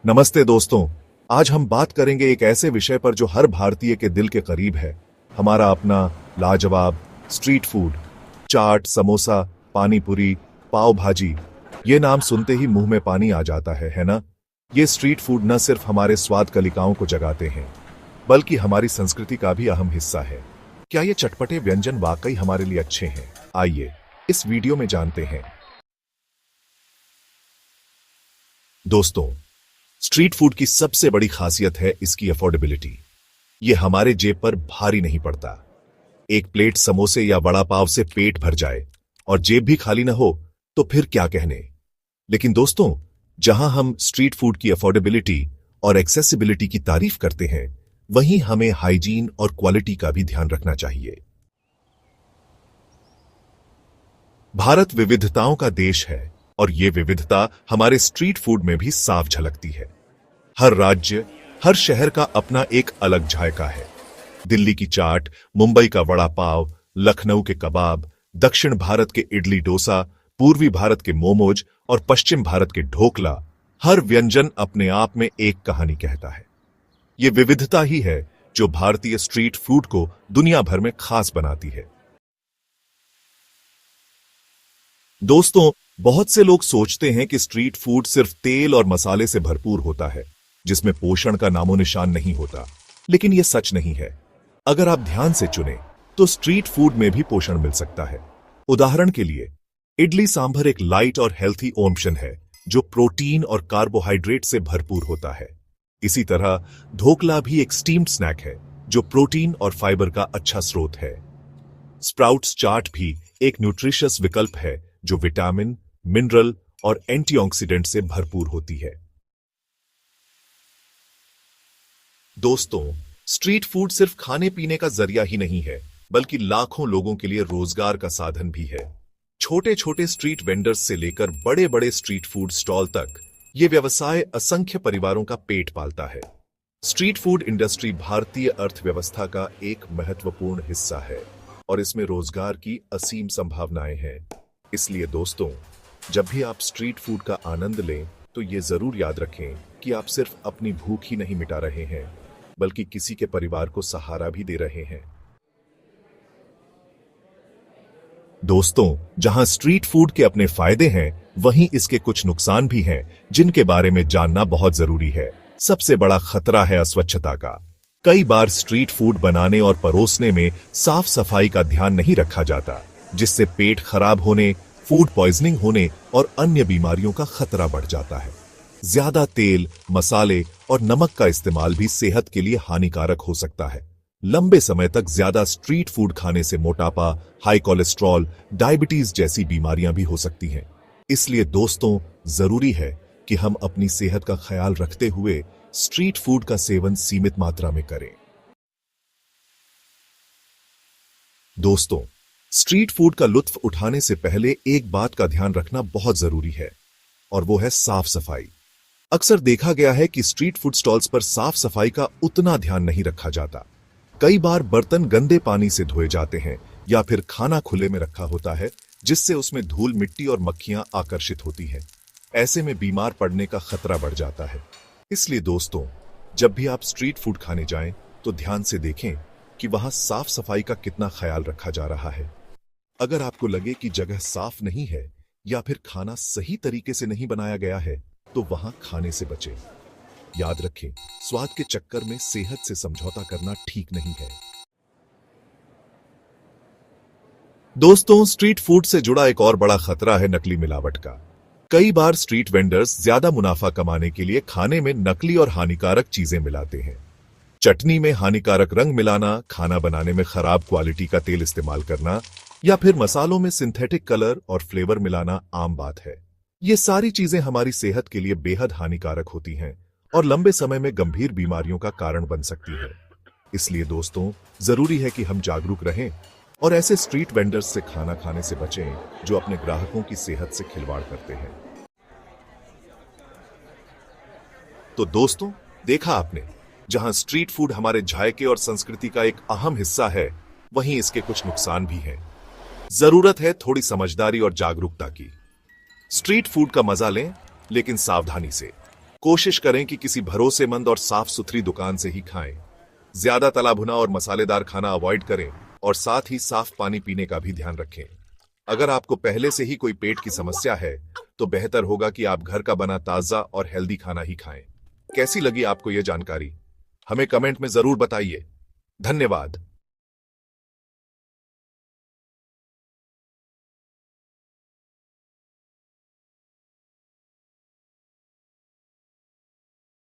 नमस्ते दोस्तों। आज हम बात करेंगे एक ऐसे विषय पर जो हर भारतीय के दिल के करीब है। हमारा अपना लाजवाब स्ट्रीट फूड। चाट, समोसा, पानी पूरी, पाव भाजी, ये नाम सुनते ही मुंह में पानी आ जाता है ना? ये स्ट्रीट फूड न सिर्फ हमारे स्वाद कलिकाओं को जगाते हैं, बल्कि हमारी संस्कृति का भी अहम हिस्सा है। क्या ये चटपटे व्यंजन वाकई हमारे लिए अच्छे हैं? आइए इस वीडियो में जानते हैं। दोस्तों, स्ट्रीट फूड की सबसे बड़ी खासियत है इसकी अफोर्डेबिलिटी। ये हमारे जेब पर भारी नहीं पड़ता। एक प्लेट समोसे या वड़ा पाव से पेट भर जाए और जेब भी खाली ना हो तो फिर क्या कहने। लेकिन दोस्तों, जहां हम स्ट्रीट फूड की अफोर्डेबिलिटी और एक्सेसिबिलिटी की तारीफ करते हैं, वहीं हमें हाइजीन और क्वालिटी का भी ध्यान रखना चाहिए। भारत विविधताओं का देश है और ये विविधता हमारे स्ट्रीट फूड में भी साफ झलकती है। हर राज्य, हर शहर का अपना एक अलग जायका है। दिल्ली की चाट, मुंबई का वड़ा पाव, लखनऊ के कबाब, दक्षिण भारत के इडली डोसा, पूर्वी भारत के मोमोज और पश्चिम भारत के ढोकला, हर व्यंजन अपने आप में एक कहानी कहता है। ये विविधता ही है जो भारतीय स्ट्रीट फूड को दुनिया भर में खास बनाती है। दोस्तों, बहुत से लोग सोचते हैं कि स्ट्रीट फूड सिर्फ तेल और मसाले से भरपूर होता है, जिसमें पोषण का नामो निशान नहीं होता। लेकिन यह सच नहीं है। अगर आप ध्यान से चुनें तो स्ट्रीट फूड में भी पोषण मिल सकता है। उदाहरण के लिए, इडली सांभर एक लाइट और हेल्थी ऑप्शन है जो प्रोटीन और कार्बोहाइड्रेट से भरपूर होता है। इसी तरह ढोकला भी एक स्टीम्ड स्नैक है जो प्रोटीन और फाइबर का अच्छा स्रोत है। स्प्राउट्स चाट भी एक न्यूट्रिशियस विकल्प है जो विटामिन, मिनरल और एंटीऑक्सीडेंट से भरपूर होती है। दोस्तों, स्ट्रीट फूड सिर्फ खाने पीने का जरिया ही नहीं है, बल्कि लाखों लोगों के लिए रोजगार का साधन भी है। छोटे छोटे स्ट्रीट वेंडर्स से लेकर बड़े बड़े स्ट्रीट फूड स्टॉल तक, ये व्यवसाय असंख्य परिवारों का पेट पालता है। स्ट्रीट फूड इंडस्ट्री भारतीय अर्थव्यवस्था का एक महत्वपूर्ण हिस्सा है और इसमें रोजगार की असीम संभावनाएं हैं। इसलिए दोस्तों, जब भी आप स्ट्रीट फूड का आनंद लें तो ये जरूर याद रखें कि आप सिर्फ अपनी भूख ही नहीं मिटा रहे हैं, बल्कि किसी के परिवार को सहारा भी दे रहे हैं। दोस्तों, जहां स्ट्रीट फूड के अपने फायदे हैं, वहीं इसके कुछ नुकसान भी हैं जिनके बारे में जानना बहुत जरूरी है। सबसे बड़ा खतरा है अस्वच्छता का। कई बार स्ट्रीट फूड बनाने और परोसने में साफ सफाई का ध्यान नहीं रखा जाता, जिससे पेट खराब होने, फूड पॉइजनिंग होने और अन्य बीमारियों का खतरा बढ़ जाता है। ज्यादा तेल, मसाले और नमक का इस्तेमाल भी सेहत के लिए हानिकारक हो सकता है। लंबे समय तक ज्यादा स्ट्रीट फूड खाने से मोटापा, हाई कोलेस्ट्रॉल, डायबिटीज जैसी बीमारियां भी हो सकती हैं। इसलिए दोस्तों, जरूरी है कि हम अपनी सेहत का ख्याल रखते हुए स्ट्रीट फूड का सेवन सीमित मात्रा में करें। दोस्तों, स्ट्रीट फूड का लुत्फ उठाने से पहले एक बात का ध्यान रखना बहुत जरूरी है, और वो है साफ सफाई। अक्सर देखा गया है कि स्ट्रीट फूड स्टॉल्स पर साफ सफाई का उतना ध्यान नहीं रखा जाता। कई बार बर्तन गंदे पानी से धोए जाते हैं या फिर खाना खुले में रखा होता है, जिससे उसमें धूल, मिट्टी और मक्खियां आकर्षित होती हैं। ऐसे में बीमार पड़ने का खतरा बढ़ जाता है। इसलिए दोस्तों, जब भी आप स्ट्रीट फूड खाने जाएं तो ध्यान से देखें कि वहां साफ सफाई का कितना ख्याल रखा जा रहा है। अगर आपको लगे कि जगह साफ नहीं है या फिर खाना सही तरीके से नहीं बनाया गया है, तो वहां खाने से बचें। याद रखें, स्वाद के चक्कर में सेहत से समझौता करना ठीक नहीं है। दोस्तों, स्ट्रीट फूड से जुड़ा एक और बड़ा खतरा है नकली मिलावट का। कई बार स्ट्रीट वेंडर्स ज्यादा मुनाफा कमाने के लिए खाने में नकली और हानिकारक चीजें मिलाते हैं। चटनी में हानिकारक रंग मिलाना, खाना बनाने में खराब क्वालिटी का तेल इस्तेमाल करना या फिर मसालों में सिंथेटिक कलर और फ्लेवर मिलाना आम बात है। ये सारी चीजें हमारी सेहत के लिए बेहद हानिकारक होती हैं और लंबे समय में गंभीर बीमारियों का कारण बन सकती है। इसलिए दोस्तों, जरूरी है कि हम जागरूक रहें और ऐसे स्ट्रीट वेंडर्स से खाना खाने से बचें जो अपने ग्राहकों की सेहत से खिलवाड़ करते हैं। तो दोस्तों, देखा आपने, जहां स्ट्रीट फूड हमारे जायके और संस्कृति का एक अहम हिस्सा है, वहीं इसके कुछ नुकसान भी हैं। जरूरत है थोड़ी समझदारी और जागरूकता की। स्ट्रीट फूड का मजा लें, लेकिन सावधानी से। कोशिश करें कि किसी भरोसेमंद और साफ सुथरी दुकान से ही खाएं। ज्यादा तला भुना और मसालेदार खाना अवॉइड करें और साथ ही साफ पानी पीने का भी ध्यान रखें। अगर आपको पहले से ही कोई पेट की समस्या है तो बेहतर होगा कि आप घर का बना ताजा और हेल्दी खाना ही खाएं। कैसी लगी आपको यह जानकारी? हमें कमेंट में जरूर बताइए। धन्यवाद।